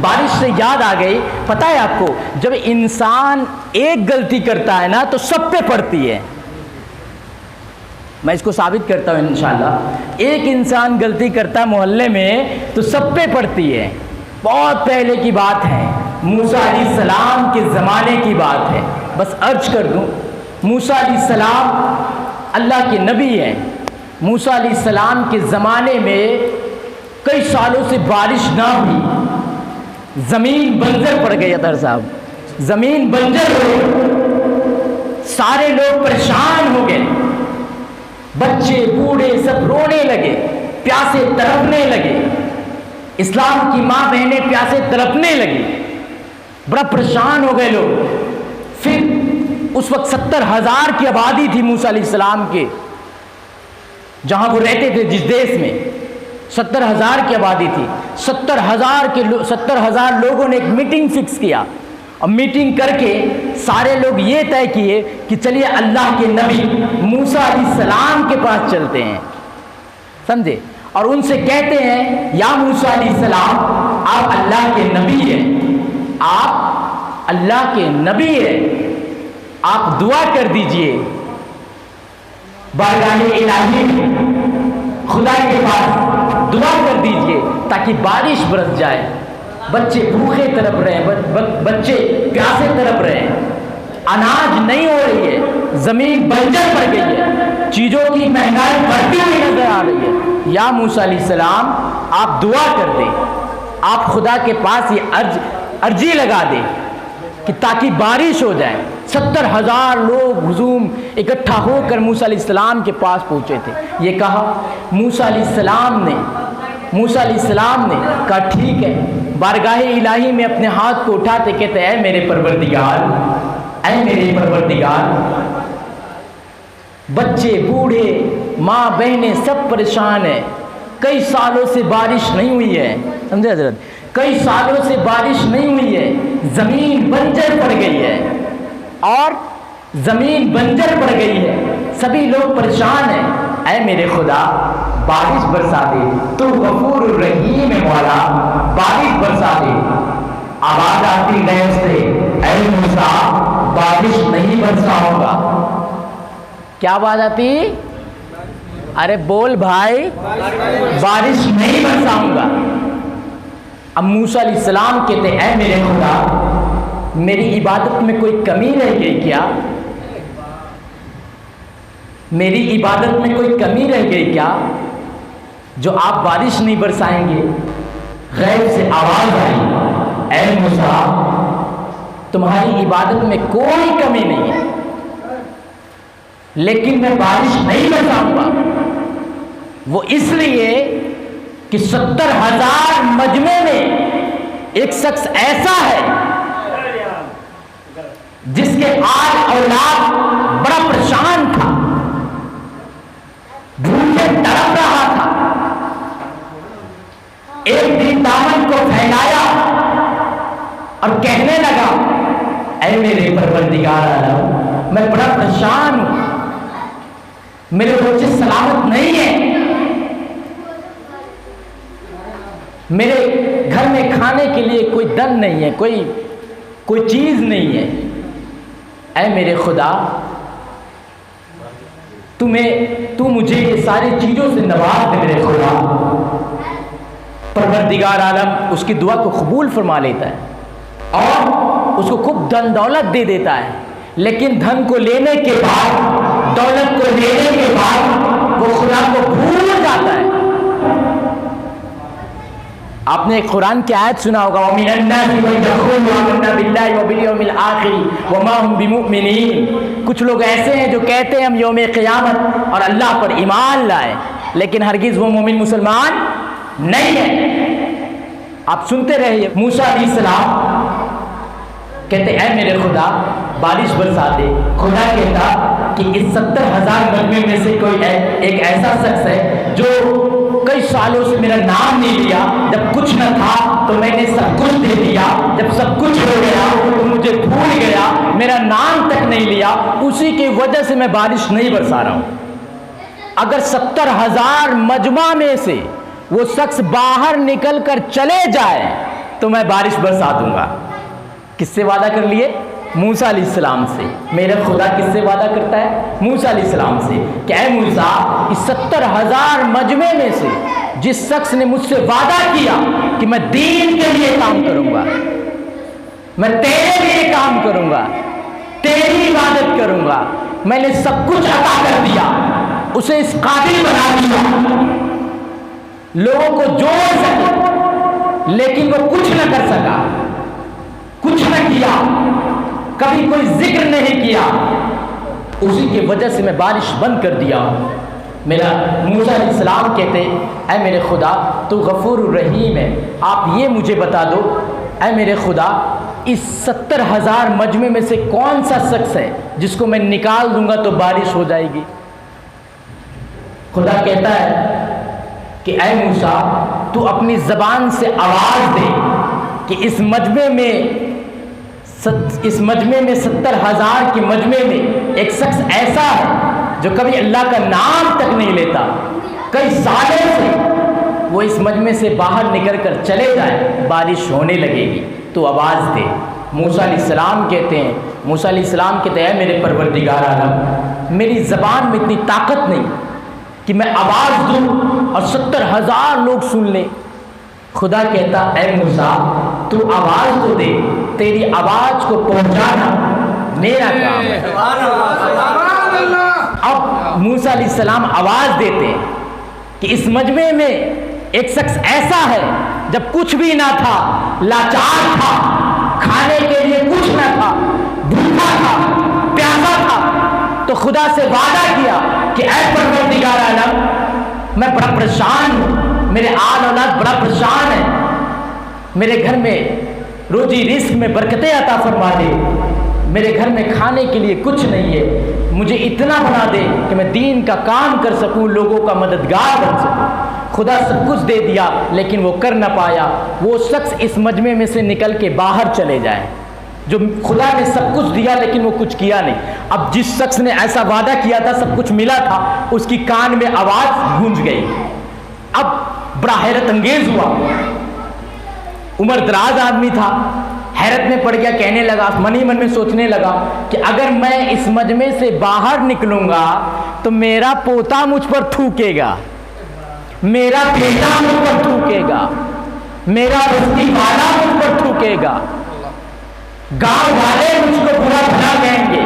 بارش سے یاد آ گئی، پتہ ہے آپ کو جب انسان ایک غلطی کرتا ہے نا تو سب پہ پڑتی ہے. میں اس کو ثابت کرتا ہوں انشاءاللہ. ایک انسان غلطی کرتا ہے محلے میں تو سب پہ پڑتی ہے. بہت پہلے کی بات ہے، موسیٰ علیہ السلام کے زمانے کی بات ہے. بس عرض کر دوں، موسیٰ علیہ السلام اللہ کے نبی ہیں. موسیٰ علیہ السلام کے زمانے میں کئی سالوں سے بارش نہ ہوئی، زمین بنجر پڑ گئی. ادھر صاحب زمین بنجر ہو گئی، سارے لوگ پریشان ہو گئے، بچے بوڑھے سب رونے لگے، پیاسے تڑپنے لگے. اسلام کی ماں بہنیں پیاسے تڑپنے لگی، بڑا پریشان ہو گئے لوگ. پھر اس وقت 70,000 کی آبادی تھی موسیٰ علیہ السلام کے، جہاں وہ رہتے تھے جس دیش میں 70,000 کی آبادی تھی. 70,000 لوگوں نے ایک میٹنگ فکس کیا، اور میٹنگ کر کے سارے لوگ یہ طے کیے کہ چلیے اللہ کے نبی موسیٰ علیہ السلام کے پاس چلتے ہیں. سمجھے؟ اور ان سے کہتے ہیں یا موسیٰ علیہ السلام آپ اللہ کے نبی ہیں، آپ اللہ کے نبی ہیں، آپ دعا کر دیجئے بارگاہ الہی خدا کے پاس دعا کر دیجئے تاکہ بارش برس جائے. بچے بھوکے تڑپ رہے ہیں، بچے پیاسے تڑپ رہے ہیں، اناج نہیں ہو رہی ہے، زمین بنجر پڑ گئی ہے، چیزوں کی مہنگائی بڑھتی ہوئی نظر آ رہی ہے. یا موسیٰ علیہ السلام آپ دعا کر دیں، آپ خدا کے پاس یہ عرضی لگا دیں کہ تاکہ بارش ہو جائے. 70,000 لوگ ہجوم اکٹھا ہو کر موسیٰ علیہ السلام کے پاس پہنچے تھے. یہ کہا موسیٰ علیہ السلام نے کہا ٹھیک ہے. بارگاہ الہی میں اپنے ہاتھ کو اٹھاتے کہتے اے میرے پروردگار، بچے بوڑھے ماں بہنیں سب پریشان ہیں، کئی سالوں سے بارش نہیں ہوئی ہے. سمجھے حضرت؟ کئی سالوں سے بارش نہیں ہوئی ہے، زمین بنجر پڑ گئی ہے، اور زمین بنجر پڑ گئی ہے، سبھی لوگ پریشان ہیں. اے میرے خدا بارش برسا دے، تو غفور الرحیم ہے مولا، بارش برسا دے. آواز آتی غیب سے اے موسیٰ بارش نہیں برساؤں گا. کیا آواز آتی؟ ارے بول بھائی، بارش نہیں برساؤں گا. اب موسیٰ علیہ السلام کہتے اے میرے خدا میری عبادت میں کوئی کمی رہ گئی کیا؟ میری عبادت میں کوئی کمی رہ گئی کیا جو آپ بارش نہیں برسائیں گے؟ غیب سے آواز آئی اے موسیٰ تمہاری عبادت میں کوئی کمی نہیں ہے، لیکن میں بارش نہیں برساؤں گا. وہ اس لیے کہ 70,000 مجمع میں ایک شخص ایسا ہے جس کے آل اولاد بڑا پریشان تھا، بھوکے تڑپ رہا تھا. ایک دن دامن کو پھیلایا اور کہنے لگا اے میرے پروردگار عالم میں بڑا پریشان ہوں، میرے بچے سلامت نہیں ہیں، میرے گھر میں کھانے کے لیے کوئی دن نہیں ہے، کوئی چیز نہیں ہے. اے میرے خدا تو مجھے یہ ساری چیزوں سے نواز دے میرے خدا. پروردگار عالم اس کی دعا کو قبول فرما لیتا ہے اور اس کو خوب دھن دولت دے دیتا ہے. لیکن دھن کو لینے کے بعد، دولت کو لینے کے بعد وہ خدا کو بھول جاتا ہے. آپ نے ایک قرآن کی آیت سنا ہوگا وَمِنَ النَّاسِ مَن يَقُولُ آمَنَّا بِاللَّهِ وَبِالْيَوْمِ الْآخِرِ وَمَا هُمْ بِمُؤْمِنِينَ. کچھ لوگ ایسے ہیں جو کہتے ہیں ہم یوم قیامت اور اللہ پر ایمان لائے، لیکن ہرگز وہ مومن مسلمان نہیں ہے. آپ سنتے رہیے موسیٰ علیہ السلام کہتے اے میرے خدا بارش برسا دے. خدا کہتا کہ اس 70,000 مجمع میں سے کوئی ایک ایسا شخص ہے جو کئی سالوں سے میرا نام نہیں لیا، جب کچھ نہ تھا تو میں نے سب کچھ دے دیا، جب سب کچھ ہو گیا تو مجھے بھول گیا، میرا نام تک نہیں لیا، اسی کی وجہ سے میں بارش نہیں برسا رہا ہوں. اگر 70,000 مجمع میں سے وہ شخص باہر نکل کر چلے جائے تو میں بارش برسا دوں گا۔ کس سے وعدہ کر لیے؟ موسیٰ علیہ السلام سے۔ میرا خدا کس سے وعدہ کرتا ہے؟ موسیٰ علیہ السلام سے کہ اے موسیٰ، اس 70,000 مجمع میں سے جس شخص نے مجھ سے وعدہ کیا کہ میں دین کے لیے کام کروں گا، میں تیرے لیے کام کروں گا، تیری عبادت کروں گا، میں نے سب کچھ عطا کر دیا، اسے اس قابل بنا دیا لوگوں کو جوڑ سکے، لیکن وہ کچھ نہ کر سکا، کچھ نہ کیا، کبھی کوئی ذکر نہیں کیا، اسی کی وجہ سے میں بارش بند کر دیا ہوں۔ میرا موسیٰ علیہ السلام کہتے اے میرے خدا تو غفور الرحیم ہے، آپ یہ مجھے بتا دو اے میرے خدا، اس 70,000 مجمع میں سے کون سا شخص ہے جس کو میں نکال دوں گا تو بارش ہو جائے گی؟ خدا کہتا ہے کہ اے موسیٰ تو اپنی زبان سے آواز دے کہ اس مجمع میں 70,000 کے مجمع میں ایک شخص ایسا ہے جو کبھی اللہ کا نام تک نہیں لیتا، کئی سالوں سے وہ اس مجمع سے باہر نکل کر چلے جائے، بارش ہونے لگے گی، تو آواز دے۔ موسیٰ علیہ السلام کہتے ہیں، موسیٰ علیہ السلام کہتے ہیں اے میرے پروردگار عالم، میری زبان میں اتنی طاقت نہیں کہ میں آواز دوں اور 70,000 لوگ سن لیں۔ خدا کہتا اے موسیٰ تو آواز تو دے، تیری آواز کو پہنچانا میرا کام ہے۔ اب موسیٰ علیہ السلام آواز دیتے کہ اس مجمع میں ایک شخص ایسا ہے جب کچھ بھی نہ تھا، لاچار تھا، کھانے کے لیے کچھ نہ تھا، بھوکا تھا، پیاسا تھا، تو خدا سے وعدہ کیا کہ اے پروردگار عالم میں بڑا پریشان ہوں، میرے آل اولاد بڑا پریشان ہے، میرے گھر میں روزی رزق میں برکتیں عطا فرما دے، میرے گھر میں کھانے کے لیے کچھ نہیں ہے، مجھے اتنا بنا دے کہ میں دین کا کام کر سکوں، لوگوں کا مددگار بن سکوں۔ خدا سب کچھ دے دیا لیکن وہ کر نہ پایا، وہ شخص اس مجمع میں سے نکل کے باہر چلے جائے، جو خدا نے سب کچھ دیا لیکن وہ کچھ کیا نہیں۔ اب جس شخص نے ایسا وعدہ کیا تھا، سب کچھ ملا تھا، اس کی کان میں آواز گونج گئی۔ اب بڑا حیرت انگیز ہوا، عمر دراز آدمی تھا، حیرت میں پڑ گیا، کہنے لگا، من ہی من میں سوچنے لگا کہ اگر میں اس مجمع سے باہر نکلوں گا تو میرا پوتا مجھ پر تھوکے گا، میرا بیٹا مجھ پر تھوکے گا، میرا بستی والا مجھ پر تھوکے گا، گاؤں والے مجھ کو برا بھلا کہیں گے۔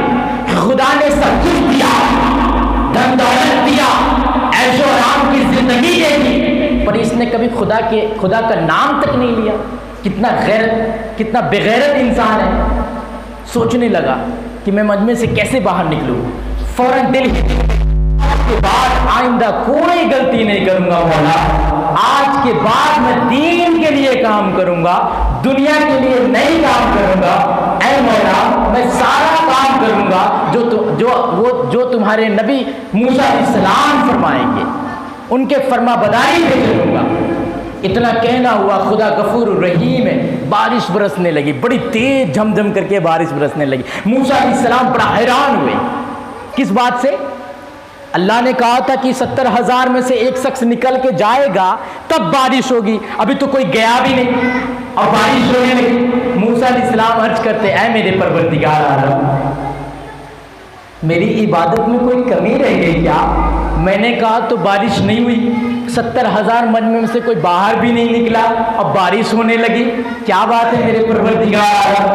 خدا نے سب کچھ دیا، دھن دولت دیا، عیش و آرام کی زندگی دے دی، پر اس نے کبھی خدا کا نام تک نہیں لیا۔ کتنا بغیرت انسان ہے۔ سوچنے لگا کہ میں مجمع سے کیسے باہر نکلوں۔ فوراً دل کے بعد آئندہ کوئی غلطی نہیں کروں گا مولا، آج کے بعد میں دین کے لیے کام کروں گا، دنیا کے لیے نہیں کام کروں گا۔ اے مولا میں سارا کام کروں گا جو تمہارے نبی موسیٰ علیہ السلام فرمائیں گے، ان کے فرما برداری پہ چلوں گا۔ اتنا کہنا ہوا، خدا غفور الرحیم ہے، بارش برسنے لگی، بڑی تیز جھم جھم کر کے بارش برسنے لگی۔ موسیٰ علیہ السلام بڑا حیران ہوئے، کس بات سے؟ اللہ نے کہا تھا کہ 70,000 میں سے ایک شخص نکل کے جائے گا تب بارش ہوگی، ابھی تو کوئی گیا بھی نہیں اور بارش ہونے لگی۔ موسیٰ علیہ السلام عرض کرتے اے میرے پروردگار عالم، میری عبادت میں کوئی کمی رہ گئی کیا؟ میں نے کہا تو بارش نہیں ہوئی، 70,000 مجمع میں سے کوئی باہر بھی نہیں نکلا اور بارش ہونے لگی، کیا بات ہے میرے پروردگار عالم؟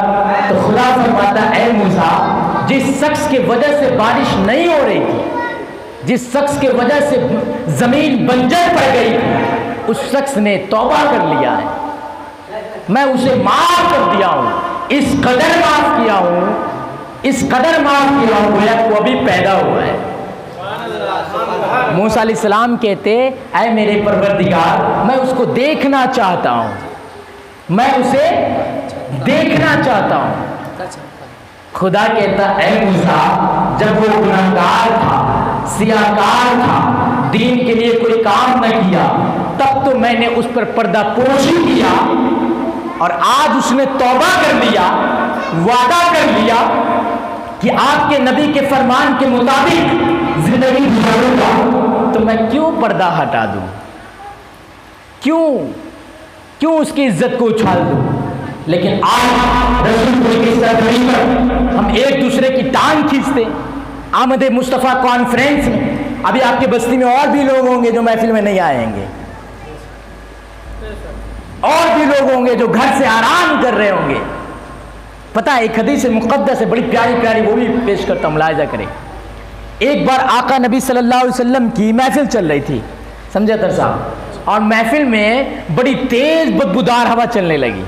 تو خدا فرماتا اے موسیٰ، جس شخص کی وجہ سے بارش نہیں ہو رہی تھی، جس شخص کی وجہ سے زمین بنجر پڑ گئی تھی، اس شخص نے توبہ کر لیا ہے، میں اسے معاف کر دیا ہوں، اس قدر معاف کیا ہوں، اس قدر معاف کیا ہوں گویا وہ ابھی پیدا ہوا ہے۔ موسیٰ علیہ السلام کہتے اے میرے پروردگار، میں اس کو دیکھنا چاہتا ہوں، میں اسے دیکھنا چاہتا ہوں۔ خدا کہتا اے موسیٰ، جب وہ گناہگار تھا، سیاہکار تھا، دین کے لیے کوئی کام نہ کیا، تب تو میں نے اس پر پردہ پوشی کیا، اور آج اس نے توبہ کر لیا، وعدہ کر لیا کہ آپ کے نبی کے فرمان کے مطابق زندگی گزاروں گا، تو میں کیوں پردہ ہٹا دوں؟ کیوں اس کی عزت کو اچھال دوں؟ لیکن آج رسول کی سرگرمی پر ہم ایک دوسرے کی ٹانگ کھینچتے. آمد مصطفیٰ کانفرنس میں ابھی آپ کے بستی میں اور بھی لوگ ہوں گے جو محفل میں نہیں آئیں گے, اور بھی لوگ ہوں گے جو گھر سے آرام کر رہے ہوں گے. پتہ ہے ایک حدیث مقدس ہے بڑی پیاری پیاری, وہ بھی پیش کرتا ہوں, ملاحظہ کریں. ایک بار آقا نبی صلی اللہ علیہ وسلم کی محفل چل رہی تھی, سمجھے تر صاحب, اور محفل میں بڑی تیز بدبودار ہوا چلنے لگی.